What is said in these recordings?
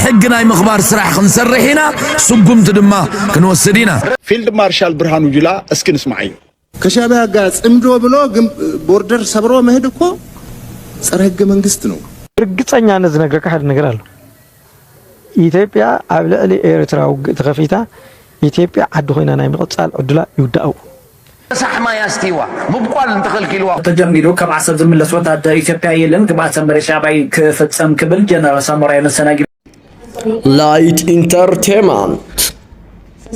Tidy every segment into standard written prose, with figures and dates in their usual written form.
حقنا مخبار سرح خنسرحينا سقمت دما كنوسدينا فيلد مارشال برهانو جلا اسكن اسمعي كشابه غاز امدو بلو بوردر سبرو مهد እኮ ጸረ ህገ መንግስት ነው እርግጠኛ ነዝ ነገር ካል ነገር አለ ኢትዮጵያ አብለሊ ኤርትራው ተከፊታ ኢትዮጵያ አድ ሆይና ናይ ምቅጻል ዕድላ ይውዳው صحما يستيوا مبقال انتخلكيلوا تجميدو كبعصب زملس وتادا ኢትዮጵያ የለን ግባሰም በረሻባይ ከፈጸም ክብል ጀነራል ሳሞራ ያነሰናጊ ላይት ኢንተርቴይንመንት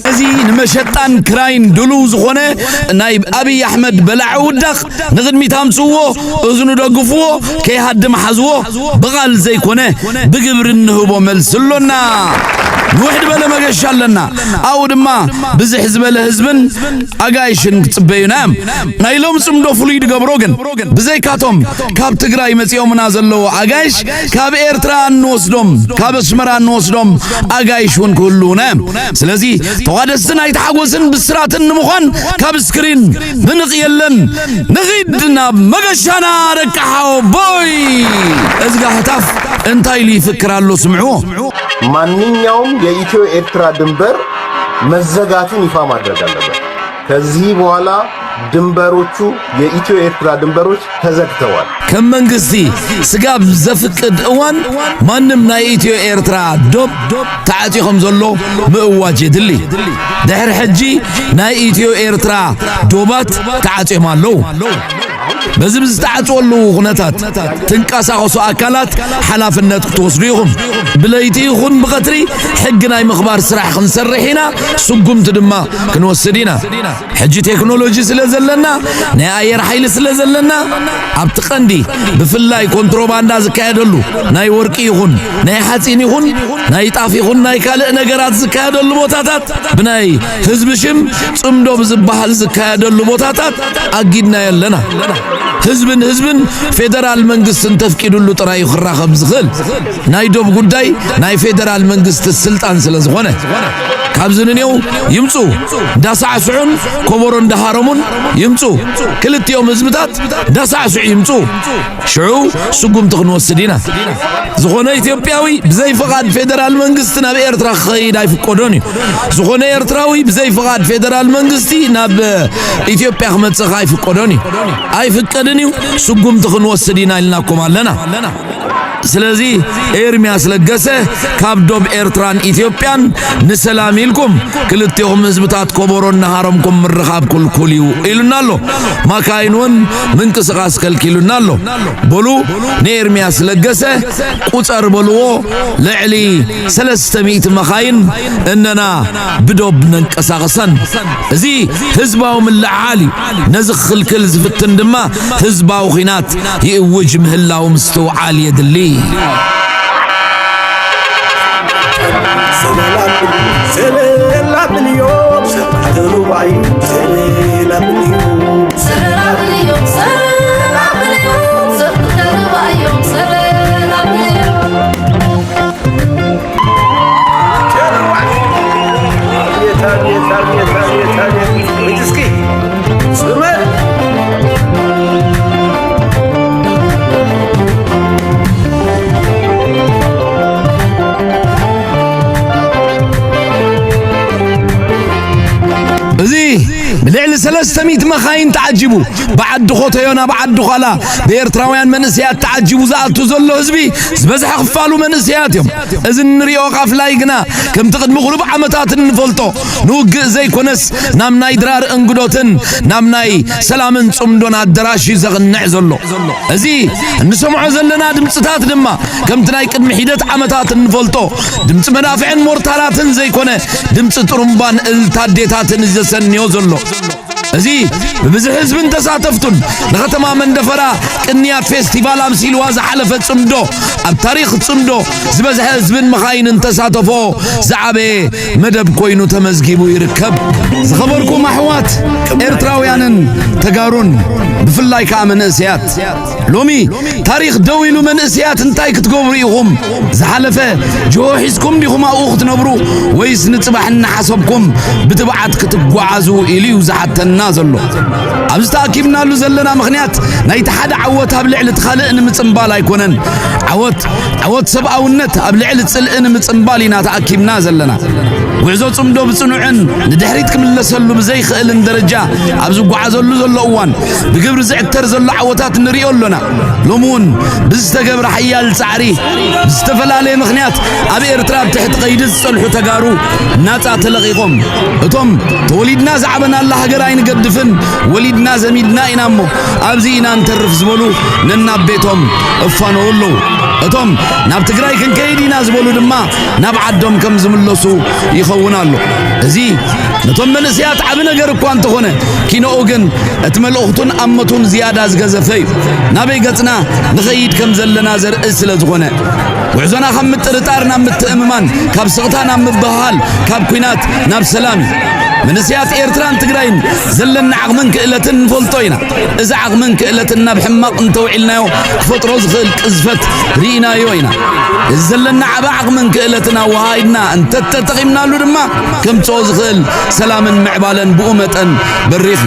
أزين مشتان كراين دلوز خونه نايب أبي أحمد بلع ودخ نغدمي تامسوه أذنو دقفوه كي هاد محزوه بغال زي كونه بقبر النهوبو ملسلونا نوحد بلا ما قشالنا أو دما بزي حزب لهزبن أقايشن كتبينام نايلوم سمدو فليد قبروغن بزي كاتوم كاب تقراي مسيو منازلو أقايش كاب إيرتران نوصدوم كاب اسمران نوصدوم أقايشون كلونام سلازي توادسنا يتحقوسن بسراتن مخان كاب سكرين بنقيلن نغيدنا مقشانا ركحاو بوي ازقا هتاف انتاي لي فكرالو سمعوه ማንኛውም የኢትዮ ኤርትራ ድንበር መዘጋቱን ይፋ ማድረግ አለበት ከዚህ በኋላ ድንበሮቹ የኢትዮ ኤርትራ ድንበሮች ተዘግተዋል ከመንግስቲ ስጋብ ዘፍቅድ እዋን ማንም ናይ ኢትዮ ኤርትራ ዶብ ታዕቲኹም ዘሎ ምእዋጅ ይድሊ ድሕሪ ሕጂ ናይ ኢትዮ ኤርትራ ዶባት ታዕቲኹም ኣለው بزم استعطولو خناتات تنقاساقسو اكالات حلافنت توسديهم بلايتيخون بقتري حقنا مخبار سراح خنسرحينا سقمت دما كنوسدينا حجي تكنولوجي سلازلنا ناي اير حيل سلازلنا ابتقندي بفلاي كونتروباندا زكايدلو ناي ورقي يخون ناي حصين يخون ناي طاف يخون ناي كالئ نغرات زكايدلو بوتاتات بناي حزبشم صمدو بزبحال زكايدلو بوتاتات اغيدنا يلنا ህዝብን ፌደራል መንግስትን ተፍቂዱሉ ጥራይ ይخራኸብ ዝኽል ናይ ዶብ ጉዳይ ናይ ፌደራል መንግስት ስልጣን ስለዝኾነ ካብዝንኔው ይምጹ ዳሳዕስዑን ኮቦሮ እንደሃረሙን ይምጹ ክልቲዮም ህዝብታት ዳሳዕስዑ ይምጹ ሽዑ ስጉም ትኽንወስዲና ዝኾነ ኢትዮጵያዊ ብዘይ ፍቃድ ፌደራል መንግስት ናብ ኤርትራ ኸይድ አይፍቆዶን ዝኾነ ኤርትራዊ ብዘይ ፍቃድ ፌደራል መንግስቲ ናብ ኢትዮጵያ ክመጽእ አይፍቆዶን አይፍቀድን ስጉም ትኽንወስዲና ኢልናኩም ኣለና ስለዚህ ኤርሚያስ ለገሰ ካብዶብ ኤርትራን ኢትዮጵያን ንሰላም ይልኩም ክልቲኦም ህዝብታት ኮቦሮና ሃረምኩም ምርኻብ ኩልኩልዩ ኢሉናሎ ማካይንውን ምንቅስቃስ ከልኪሉናሎ ቦሉ ንኤርሚያስ ለገሰ ቁጸር በልዎ ልዕሊ 300 መኻይን እነና ብዶብ ነንቀሳቀሰን እዚ ህዝባው ምልዓሊ ነዚ ክልክል ዝፍትን ድማ ህዝባው ኺናት ይእውጅ ምህላው ምስተውዓል የድሊ لعل 300 مخاين تعجبوا بعد خوتيونا بعد خلا بإرتراويان منسيات تعجبوا زاتو زلو حزبي زبزح خفالو منسياتهم اذن نريو قاف لايقنا كم تقد مغلوب عمتات نفلطو نوق زي كونس نامناي درار انقدوتن نامناي سلامن صمدون الدراشي زغنع زلو ازي نسمعو زلنا دمصتات دما كم تناي قدم حيدت عمتات نفلطو دمص منافعن مورتالاتن زي كونه دمص طرمبان التاديتاتن زسنيو زلو ازي ببزح حزب تساتفتن لختما من دفرا قنيات فيستيفال امسيل واز حلفت صمدو اب تاريخ صمدو زبزح حزب مخاين تساتفو زعبه مدب كوينو تمزغيبو يركب زخبركم احوات ارتراويانن تغارون بفلاي كامن اسيات لومي تاريخ دويلو من اسيات انتاي كتقبريهم زحلفه جوحيسكم ديكم اخت نبرو ويس نصبح نحسبكم بتبعت كتغعزو اليو زحت النازلو ابستا كيبنا له زلنا مخنيات نايت حدا عوت ابلعل تخالق نمصنبال ايكونن عوت سبعونت ابلعل تصلئن مصنبالينا تاكيبنا زلنا وعزو صمدو بصنوعن ندحريت كملسلو بزي خيلن درجه ابزو غعزلو زلو اوان بقبر زعتر زلو عوتات نريولنا لومون بزتقبر حيال صعري بزتفلالي مخنيات ابي ارترا تحت قيد الصلحو تغارو ناصا تلقيكم اتوم توليدنا زعبنا الله هجراي نقدفن وليدنا زميدنا ينامو ابزينا نترف زبلو ننا بيتهم افانولو اتوم ناب تግራይ كنكيدينا زبلو دما ناب عدوم كم زملسو يخونالو ازي نتوم منسيات عب ነገር እኮ አንተ ሆነ ኪኖ ግን اتملؤتون امتون زياده زغزفي نابي قصنا نخيد كم زلنا زرء ስለዝኾነ وعزنا خم ترطارنا متأممان كاب سقطانا مبهال كاب كوينات ناب سلامي من سيات إيرتران تقراين زلنا عقمن كإلتن فولتوينا إذا عقمن كإلتنا بحماق انتوعلنا يو فتروز خلق ازفت رينا يوينا زلنا عبا عقمن كإلتنا وهايدنا انت تتقيمنا له دما كم توز خل سلاما معبالا بؤمة بالريخ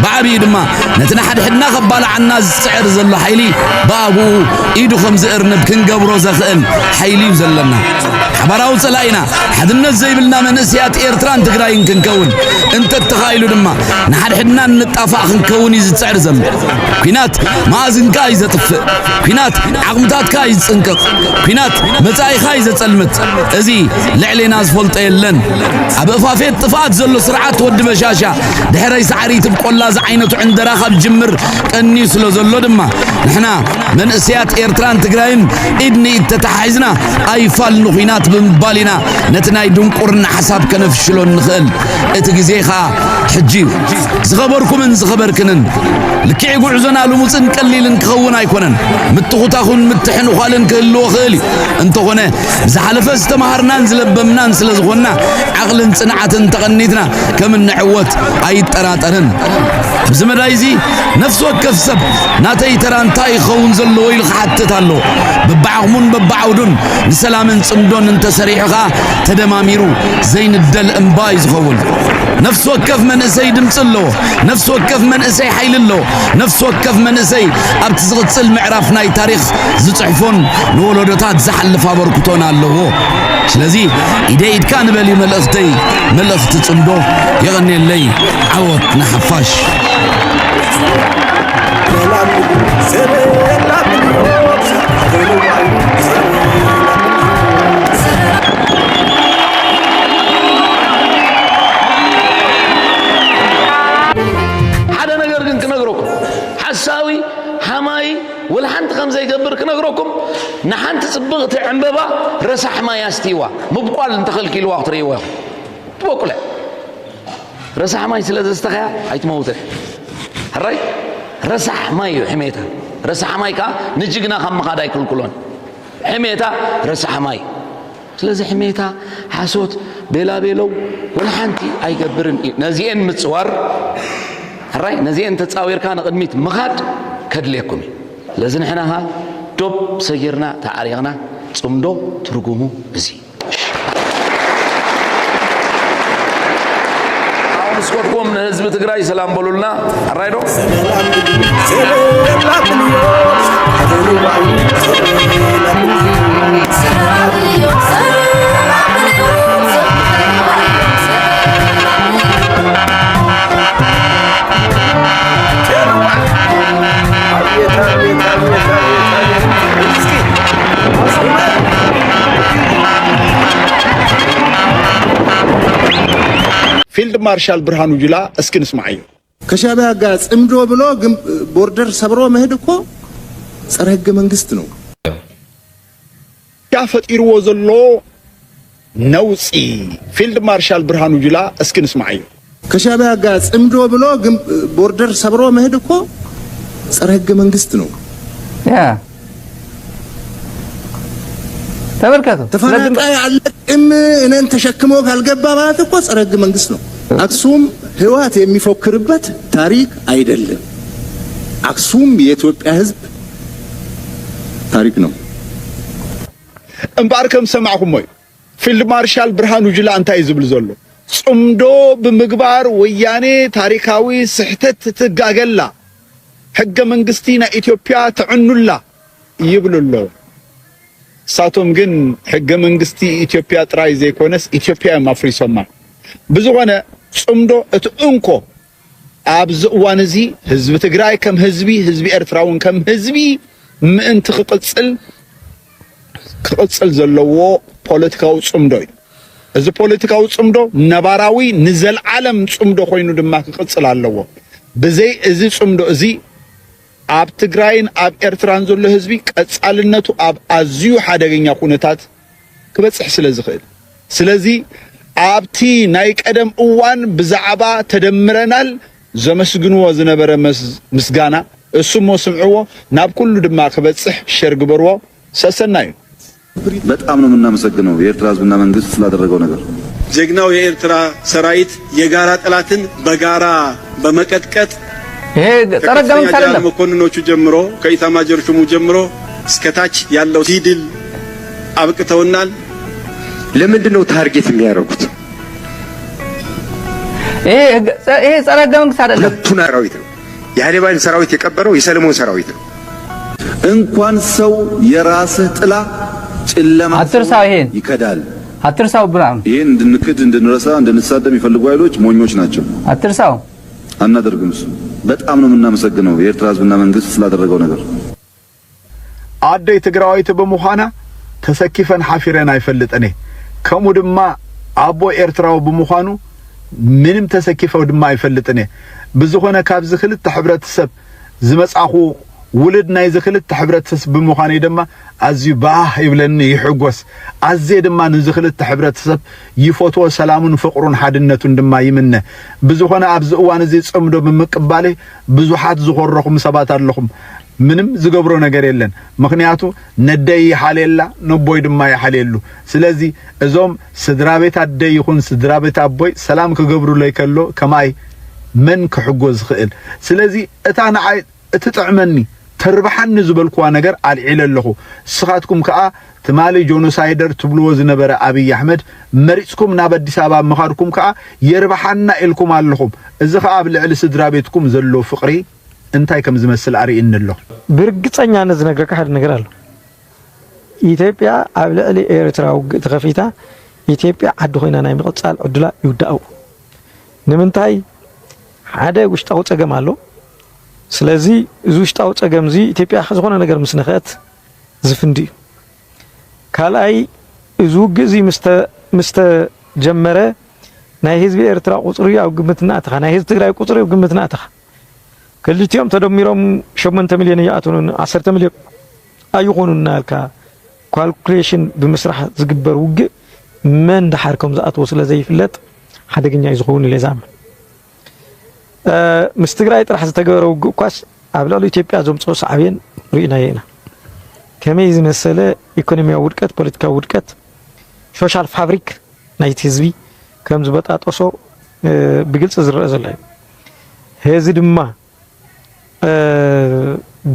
بعبي دما نتنا حدنا خبال عنا السعر زل حيلي بابو ايدو خمز ارنب كنقبرو زخل حيلي زلنا حبراو صلاينا حدنا زي بلنا من سيات إيرتران تقراين كنكون انت تخايلو دما نحدنا نطافع كنكون يزصعر زم كينات مازن كاي زطفق كينات عقمتات كاي صنقق كينات مصاي خاي زصلمت ازي لعلينا زفلط يلن ابفافيت طفات زلو سرعات ود مشاشا دحري سعري تبقولا ز عينتو عند راخب جمر قني سلو زلو دما نحنا من اسيات إيرتران تقراين ادني تتحايزنا ايفال نخينات بمبالينا نتناي دنقرنا حساب كنفشلو نخل اتغزيخا حجي زخبركم ان زخبركنن لكي غعزنا لمصن قليلن كخون ايكونن متخوتاخون متحن خالن كلو خالي انت هنا زحلفه استمهرنا نزلبمنا سلازغنا عقلن صنعتن تقنيتنا كم نعوت اي طراطرن بزمدايزي نفس وكف سب ناتي ترانتا يخون زلو يلخحتتالو ببعغمون ببعودن لسلامن صمدون انت سريحها تدماميرو زين الدل امباي زخون نفس وكف من اسي دمصلو نفس وكف من اسي حيللو نفس وكف من اسي ابتزغصل معرف ناي تاريخ زصحفون نولودات زحلف ابركتون الله ስለዚህ ኢዴት ካን በሊ መልእኽት ጽምዶ ይغنيلي عوض نحفاش حدا ነገር ግን كنغركم حساوي حماي ولا حنت خمسه يقبر كنغركم نحنت صبغت عنببا رسح ما يستيوا مبقال انتخل كيلو اخريوا بقول رسح ما يسلز استخيا ايتموت هراي رسح ما يحميتها رسح مايكا نجينا خم قادا يكلكلون حميتها رسح ماي ስለዚህ حميታ حاسوت بلا بيلو ولا حنتي ايقبرن نزيين متصور هراي نزيين تتصاوير كان قدميت مخاد كدليكم لازم احنا دوب سيرنا تعاريغنا صمدو ترغمو ازي اسكوتكم من حزب تግራይ سلام بولولنا رايدو فيلد مارشال برهانو جولا اسكن اسمعي ከሻቢያ ጋር ጽምዶ ብሎ ግን ቦርደር ሰብሮ መሄድ እኮ ጸረ ህገ መንግስት ነው። ያ ፈጢርዎ ዘሎ ነውፂ فيلد مارشال برهانو جولا اسكن اسمعي ከሻቢያ ጋር ጽምዶ ብሎ ግን ቦርደር ሰብሮ መሄድ እኮ ጸረ ህገ መንግስት ነው። ያ ተበርከቱ ተፈናቃይ አለቅም እነን ተሸክሞ ካልገባ ማለት እኮ ጸረ ህገ መንግስት ነው። አክሱም ህዋት የሚፎክርበት ታሪክ አይደለም። አክሱም የኢትዮጵያ ህዝብ ታሪክ ነው። እምባርከም ሰማዕኩም ወይ ፊልድ ማርሻል ብርሃኑ ጁላ እንታይ ዝብል ዘሎ ጽምዶ ብምግባር ወያኔ ታሪካዊ ስሕተት ትጋገላ ሕገ መንግስቲና ኢትዮጵያ ትዕኑላ ይብሉሎ ሳቶም ግን ሕገ መንግስቲ ኢትዮጵያ ጥራይ ዘይኮነስ ኢትዮጵያ ማፍሪሶማ ብዙኾነ ጽምዶ እትእንኮ ኣብዚ እዋን እዚ ህዝቢ ትግራይ ከም ህዝቢ ኤርትራውን ከም ህዝቢ ምእንቲ ክቅጽል ዘለዎ ፖለቲካዊ ጽምዶ እዩ እዚ ፖለቲካዊ ጽምዶ ነባራዊ ንዘልዓለም ጽምዶ ኮይኑ ድማ ክቅጽል ኣለዎ ብዘይ እዚ ጽምዶ እዚ ኣብ ትግራይን ኣብ ኤርትራን ዘሎ ህዝቢ ቀጻልነቱ ኣብ ኣዝዩ ሓደገኛ ኩነታት ክበጽሕ ስለ ዝኽእል ስለዚ ኣብቲ ናይ ቀደም እዋን ብዛዕባ ተደምረናል ዘመስግንዎ ዝነበረ ምስጋና እሱሞ ስምዕዎ ናብ ኩሉ ድማ ክበጽሕ ሸር ግበርዎ ሰሰናዩ በጣም ነው የምናመሰግነው የኤርትራ ህዝብና መንግስት ስላደረገው ነገር ጀግናው የኤርትራ ሰራዊት የጋራ ጠላትን በጋራ በመቀጥቀጥ ይሄ ተረጋግም ካለ መኮንኖቹ ጀምሮ ከኢታማጆር ሹሙ ጀምሮ እስከታች ያለው ሲድል አብቅተውናል ለምንድን ነው ታርጌት የሚያደርጉት ይሄ ተረጋግም ካለ ሁለቱን ሰራዊት ነው የሃይሌባን ሰራዊት የቀበረው የሰለሞን ሰራዊት ነው እንኳን ሰው የራስህ ጥላ ጨለማ አትርሳው ይሄን ይከዳል አትርሳው ብራም ይሄን እንድንክድ እንድንረሳ እንድንሳደም ይፈልጉ ኃይሎች ሞኞች ናቸው አትርሳው አናደርግም በጣም ነው የምናመሰግነው የኤርትራ ህዝብና መንግስት ስላደረገው ነገር አደይ ትግራዋይት በመሆና ተሰኪፈን ሐፊረን አይፈልጥኔ ከሙ ድማ አቦ ኤርትራው በመሆኑ ምንም ተሰኪፈው ድማ አይፈልጥኔ ብዙኾነ ካብ ዝኽልት ሕብረተሰብ ዝመጻኹ ውልድ ናይ ዝኽልት ሕብረተሰብ በመሆነ ድማ ኣዝዩ ባህ ይብለኒ ይሕጎስ ኣዘ ድማ ንዝኽልት ሕብረተሰብ ይፎቶ ሰላሙን ፍቅሩን ሓድነቱን ድማ ይምነ ብዙኾነ ኣብዚ እዋን እዚ ጽምዶ ብምቅባለ ብዙሓት ዝኮረኹም ሰባት ኣለኹም ምንም ዝገብሮ ነገር የለን ምክንያቱ ነደይ ሓሌላ ነቦይ ድማ ይሓሌሉ ስለዚ እዞም ስድራቤት ኣደይ ይኹን ስድራቤት ኣቦይ ሰላም ክገብሩለይ ከሎ ከማይ መን ክሕጎዝ ዝኽእል ስለዚ እታ ንዓይ እትጥዕመኒ ተርባሓኒ ዝበልኩዋ ነገር አልዒለለኹ ስኻትኩም ከኣ ትማሊ ጆኖሳይደር ትብልዎ ዝነበረ አብይ አሕመድ መሪጽኩም ናብ አዲስ አበባ መኻድኩም ከኣ የርባሓና ኢልኩም ኣለኹም እዚ ከኣ ብልዕሊ ስድራ ቤትኩም ዘሎ ፍቅሪ እንታይ ከም ዝመስል አርእይንሎ ብርግጸኛ ነዝነገርካ ሓደ ነገር ኣሎ ኢትዮጵያ ኣብ ልዕሊ ኤርትራ ውግእ ተኸፊታ ኢትዮጵያ ዓዲ ኮይና ናይ ምቕጻል ዕድላ ይውዳኡ ንምንታይ ሓደ ውሽጣዊ ጸገም ኣሎ ስለዚ እዚ ውሽጣዊ ጸገም እዚ ኢትዮጵያ ዝኾነ ነገር ምስ ነኸት ዝፍንዲ ካልኣይ እዚ ውግእ እዚ ምስተ ጀመረ ናይ ህዝቢ ኤርትራ ቁጽሪ ኣብ ግምትና ኣተኻ ናይ ህዝቢ ትግራይ ቁጽሪ ኣብ ግምትና ኣተኻ ክልቲኦም ተደሚሮም 8 ሚልዮን ይኣቱን 10 ሚልዮን ኣይኾኑና ልካ ካልኩሌሽን ብምስራሕ ዝግበር ውግእ መን ድሓርኩም ዝኣትዎ ስለ ዘይፍለጥ ሓደገኛ ይዝኸውን ኢለ ዛም ምስ ትግራይ ጥራሕ ዝተገበረ ውግእ ኳስ ኣብ ልዕሊ ኢትዮጵያ ዘምጽኦ ሳዕብየን ርኢና ኢና ከመይ ዝመሰለ ኢኮኖሚያዊ ውድቀት ፖለቲካዊ ውድቀት ሶሻል ፋብሪክ ናይቲ ህዝቢ ከም ዝበጣጠሶ ብግልጽ ዝረአ ዘሎ እዩ ህዚ ድማ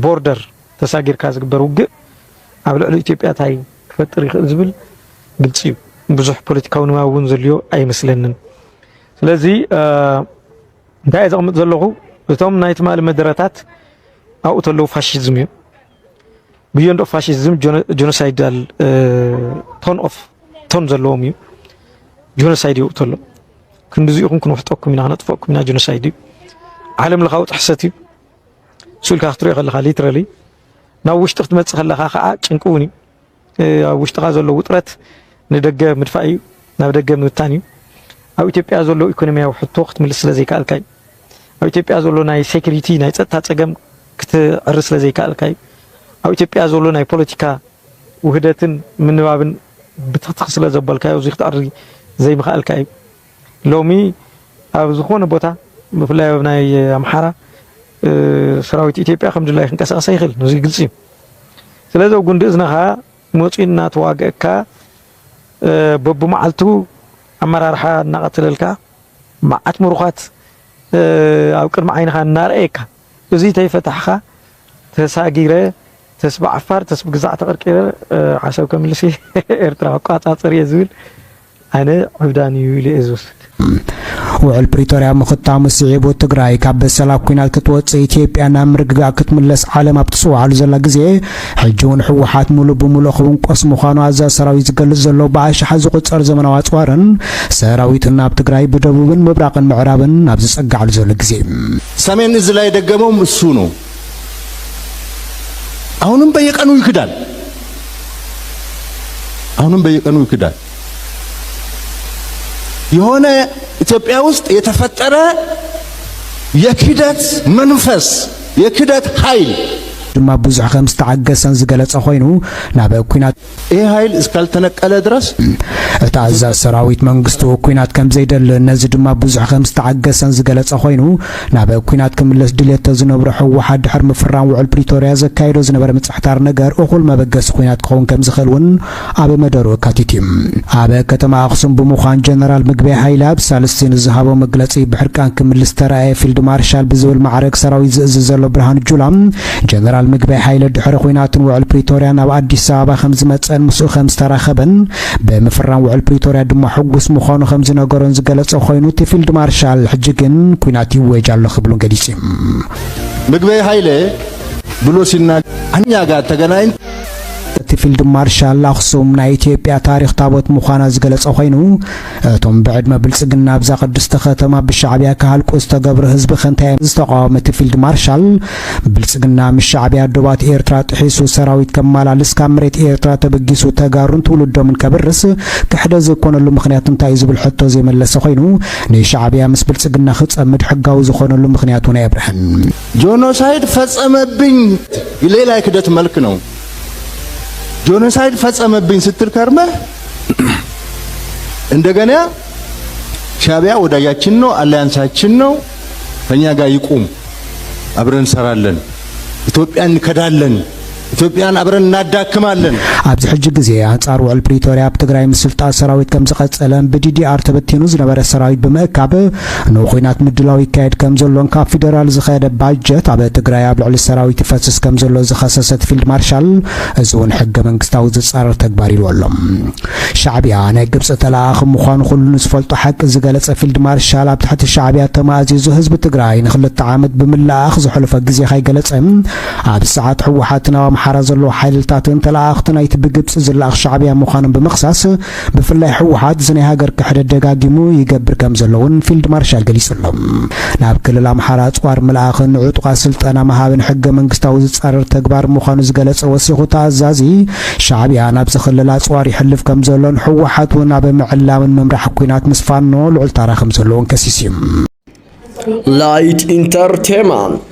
ቦርደር ተሳጊርካ ዝግበር ውግእ ኣብ ልዕሊ ኢትዮጵያ ታይ ክፈጥር ይኽእል ዝብል ግልጽ እዩ ብዙሕ ፖለቲካዊ ንባብ እውን ዘልዮ ኣይመስለንን ስለዚ እንታይ ዘቕምጥ ዘለኹ እቶም ናይ ትማሊ መደረታት ኣብኡ ተለዉ ፋሽዝም እዩ ቢዮንድ ኦፍ ፋሽዝም ጆኖሳይዳል ቶን ዘለዎም እዩ ጆኖሳይድ ይውእ ተሎ ክንዲዚኢኹም ክንውሕጠኩም ኢና ክነጥፈኩም ኢና ጆኖሳይድ እዩ ዓለም ለኻዊ ጥሕሰት እዩ ስልካ ክትሪኦ ከለኻ ሊትራሊ ናብ ውሽጢ ክትመጽእ ከለኻ ከዓ ጭንቂ እውን እዩ ኣብ ውሽጢኻ ዘሎ ውጥረት ንደገ ምድፋእ እዩ ናብ ደገ ምብታን እዩ ኣብ ኢትዮጵያ ዘሎ ኢኮኖሚያዊ ሕቶ ክትምልስ ስለ ዘይከኣልካ እዩ ኣብ ኢትዮጵያ ዘሎ ናይ ሴኩሪቲ ናይ ጸጥታ ጸገም ክትዕርስ ስለ ዘይከኣልካ እዩ ኣብ ኢትዮጵያ ዘሎ ናይ ፖለቲካ ውህደትን ምንባብን ብትኽትኽ ስለ ዘበልካዮ እዚ ክትዕሪ ዘይምኽኣልካ እዩ ሎሚ ኣብ ዝኾነ ቦታ ብፍላይ ኣብ ናይ ኣምሓራ ሰራዊት ኢትዮጵያ ከም ድላይ ክንቀሳቀስ ይኽእል እዚ ግልጽ እዩ ስለዚ ጉንዲ እዝነኻ መፂና ተዋግእካ በብመዓልቱ ኣመራርሓ እናቐተለልካ መዓት ምሩኻት ኣብ ቅድሚ ዓይንኻ እናርአየካ እዙይ ተይፈታሕኻ ተሳጊረ ተስባ ዓፋር ተስብ ግዛዕ ተቐርቂረ ዓሰብ ከምልሲ ኤርትራ ቋጻጽር እየ ዝብል ኣነ ዕብዳን እዩ ኢለ እየ ዝወስድ ውዕል ፕሪቶሪያ ምኽታሙ ስዒቡ ትግራይ ካብ በሰላም ኩናት ክትወፅእ ኢትዮጵያ ናብ ምርግጋእ ክትምለስ ዓለም ኣብ ትፅውዓሉ ዘላ ግዜ ሕጂ እውን ሕወሓት ሙሉእ ብሙሉእ ክውንቆስ ምዃኑ ኣዛዚ ሰራዊት ዝገልጽ ዘሎ ብኣሽሓ ዝቑፀር ዘመናዊ ኣፅዋርን ሰራዊት ናብ ትግራይ ብደቡብን ምብራቕን ምዕራብን ኣብ ዝጸጋዕሉ ዘሎ ግዜ ሰሜን እዝ ላይ ደገመው እሱ ነው። አሁንም በየቀኑ ይክዳል። የሆነ ኢትዮጵያ ውስጥ የተፈጠረ የክደት መንፈስ የክደት ኃይል ድማ ብዙሕ ከም ዝተዓገሰን ዝገለጸ ኮይኑ ናብ ኩናት ይህ ኃይል እስካልተነቀለ ድረስ እታ ኣዛዚ ሰራዊት መንግስቱ ኩናት ከም ዘይደሊ ነዚ ድማ ብዙሕ ከም ዝተዓገሰን ዝገለጸ ኮይኑ ናብ ኩናት ክምለስ ድሌት ዝነብሩ ሕወሓት ድሕሪ ምፍራም ውዕል ፕሪቶሪያ ዘካይዶ ዝነበረ ምጽሕታር ነገር እኹል መበገሲ ኩናት ክኸውን ከም ዝኽእል እውን ኣብ መደሩ ኣካቲት እዩ። ኣብ ከተማ ኣኽሱም ብምዃን ጀነራል ምግበይ ሃይለ ኣብ ሳልስቲን ዝሃቦ መግለጺ ብሕርቃን ክምልስ ተረኣየ ፊልድ ማርሻል ብዝብል ማዕረግ ሰራዊት ዝእዝዝ ዘሎ ብርሃኑ ጁላ ጀነራል ምግበይ ሃይለ ድሕሪ ኩናትን ውዕል ፕሪቶሪያ ናብ ኣዲስ ኣበባ ከም ዝመጸን ምስኡ ከም ዝተራኸበን ብምፍራም ውዕል ፕሪቶሪያ ድማ ሕጉስ ምዃኑ ከም ዝነገሮን ዝገለጸ ኮይኑ እቲ ፊልድ ማርሻል ሕጂ ግን ኩናት ይወጅ ኣሎ ክብሉን ገሊጹ ምግበይ ሃይለ ብሎ ሲናገር እኛ ጋር ተገናኝተን እቲ ፊልድ ማርሻል ኣኽሱም ናይ ኢትዮጵያ ታሪኽ ታቦት ምዃና ዝገለጸ ኮይኑ እቶም ብዕድመ ብልጽግና ኣብዛ ቅድስቲ ከተማ ብሻዕብያ ክሃልቁ ዝተገብረ ህዝቢ ከንታይ ዝተቃወመ እቲ ፊልድ ማርሻል ብልጽግና ምስ ሻዕብያ ዶባት ኤርትራ ጥሒሱ ሰራዊት ከመላልስ ካብ መሬት ኤርትራ ተበጊሱ ተጋሩን ትውልዶምን ከብርስ ክሕደ ዘይኮነሉ ምኽንያት እንታይ እዩ ዝብል ሕቶ ዘይመለሰ ኮይኑ ንሻዕብያ ምስ ብልጽግና ክጸምድ ሕጋዊ ዝኾነሉ ምኽንያቱ ናይ ኣብርሃን ጆኖሳይድ ፈጸመብኝ ሌላ የክደት መልክ ነው። ጆኖሳይድ ፈጸመብኝ ስትል ከርመ እንደገና ሻዕቢያ ወዳጃችን ነው፣ አላያንሳችን ነው፣ ከኛ ጋር ይቁም፣ አብረን እንሰራለን፣ ኢትዮጵያን እንከዳለን፣ ኢትዮጵያን አብረን እናዳክማለን። ኣብዚ ሕጂ ግዜ አንጻር ውዕል ፕሪቶሪያ ኣብ ትግራይ ምስልጣን ሰራዊት ከም ዝቐጸለን ብዲዲአር ተበቲኑ ዝነበረ ሰራዊት ብምእካብ ንኹናት ምድላው ይካየድ ከም ዘሎን ካብ ፌደራል ዝኸደ ባጀት ኣብ ትግራይ ኣብ ልዕሊ ሰራዊት ይፈስስ ከም ዘሎ ዝኸሰሰት ፊልድ ማርሻል እዚ እውን ሕገ መንግስታዊ ዝጻረር ተግባር ኢሉ ኣሎ። ሻዕብያ ናይ ግብፂ ተላኣኺ ምዃኑ ኩሉ ዝፈልጦ ሓቂ ዝገለጸ ፊልድ ማርሻል ኣብ ትሕቲ ሻዕብያ ተማእዚዙ ህዝቢ ትግራይ ንኽልተ ዓመት ብምልኣኽ ዝሕለፈ ግዜ ከይገለጸ ኣብ ሰዓት ሕወሓት ናብ ኣምሓራ ዘሎ ሓይልታትን ተላኣኽቲ ናይቲ ብግብፂ ዝለኣኽ ሻዕብያ ምዃኖም ብምኽሳስ ብፍላይ ሕወሓት ዝናይ ሃገር ክሕደት ደጋጊሙ ይገብር ከም ዘለውን ፊልድ ማርሻል ገሊጹ ኣሎ። ናብ ክልል ኣምሓራ ኣጽዋር ምልኣኽን ዕጡቓት ስልጠና ምሃብን ሕገ መንግስታዊ ዝጻረር ተግባር ምዃኑ ዝገለጸ ወሲኹ ተኣዛዚ ሻዕብያ ናብ ዝኽልል ኣጽዋር ይሕልፍ ከም ዘሎን ሕወሓት እውን ኣብ ምዕላምን ምምራሕ ኩናት ምስ ፋኖ ልዑል ታራ ከም ዘለዎን ከሲሱ እዩ። ላይት ኢንተርቴይንመንት